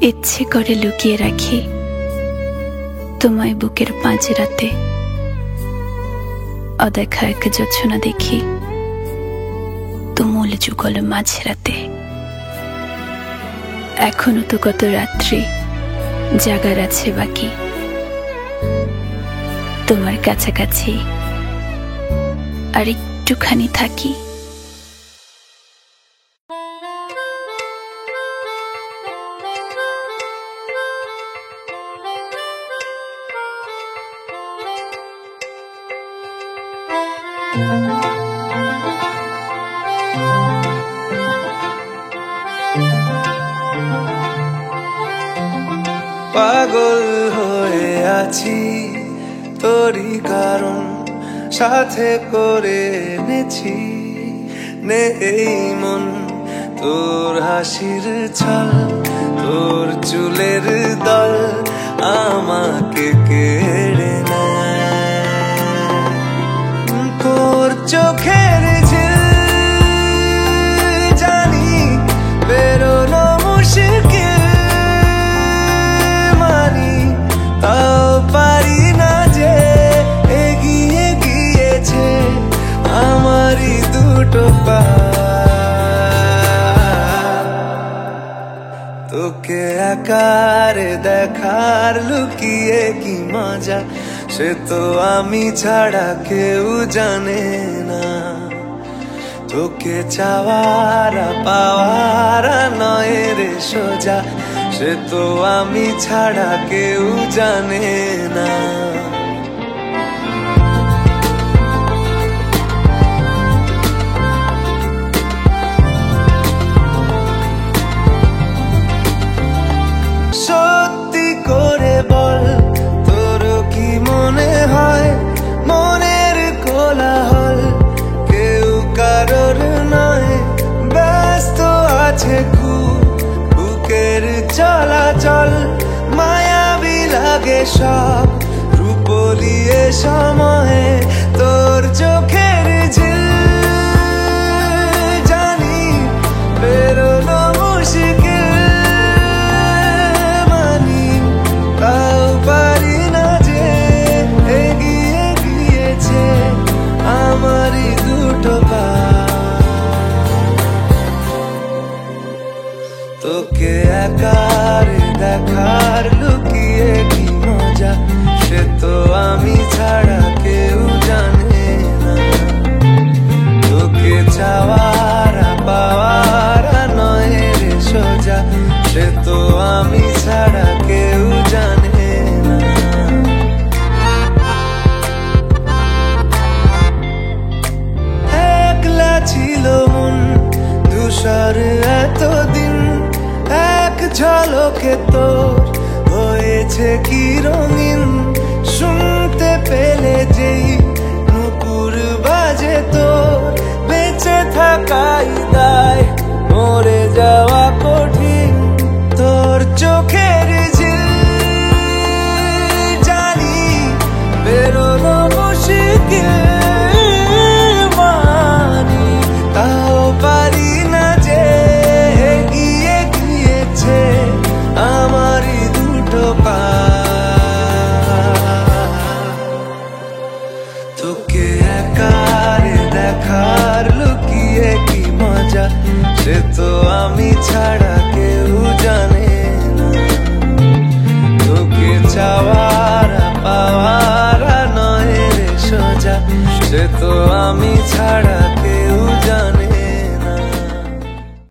ইচ্ছে করে লুকিয়ে রাখি তোমায় বুকের পাঁজরাতে, অদেখা এক জোছনা দেখি তুমুল যুগল মাঝরাতে। এখনো তো কত রাত্রি জাগার আছে বাকি, তোমার কাছাকাছি আর একটুখানি থাকি। পাগল হয়ে আছি তোরই কারণ, সাথে করে এনেছি নেই মন তোর হাসির ছল, তোর চুলের দল আমাকে কেড়ে নেয়। তোর চোখের ঝিল জানি বেরোনো মুশকিল, মানি তাও পারি না যে এগিয়ে গিয়েছে আমারই দুটো পা। তোকে একার দেখার লুকিয়ে কি মজা, সে তো আমি ছাড়া কেউ জানে না। তোকে চাওয়ার পাওয়ার নয় রে সোজা, সে তো আমি ছাড়া কেউ জানে না। সত্যি করে বল তোর কি মনে হয়, মনের কোলাহল কেউ কারোর নয়, ব্যস্ত আছে খুব বুকের চলাচল, মায়াবী লাগে সব রূপলিয়ে সময়ে তোর চোখের ঝিল জানি বেরোনো মুশকিল, মানি তাও পারি না যে এগিয়ে গিয়েছে আমারই দুটো পা। তোকে একার দেখার লুকিয়ে কি মজা, সে তো আমি ছাড়া কেউ জানে না। তোকে চাওয়ার পাওয়ার নয় রে সোজা, সে তো আমি ছাড়া কেউ জানে না। একলা ছিল মন ধূসর এতদিন, এক ঝলকে তোর হয়েছে কি রঙিন, শুনতে পেলে যেই নুপুর বাজে তোর বেঁচে থাকাই দায়, মরে যাওয়া কঠিন। তোর চোখের ঝিল জানি বেরোনো মুশকিল, মানি তাও পারি না যে এগিয়ে গিয়েছে আমারই দুটো পা। তোকে একার দেখার লুকিয়ে কি মজা, সে তো আমি ছাড়া কেউ জানে না। তোকে চাওয়ার পাওয়ার নয় রে সোজা, সে তো আমি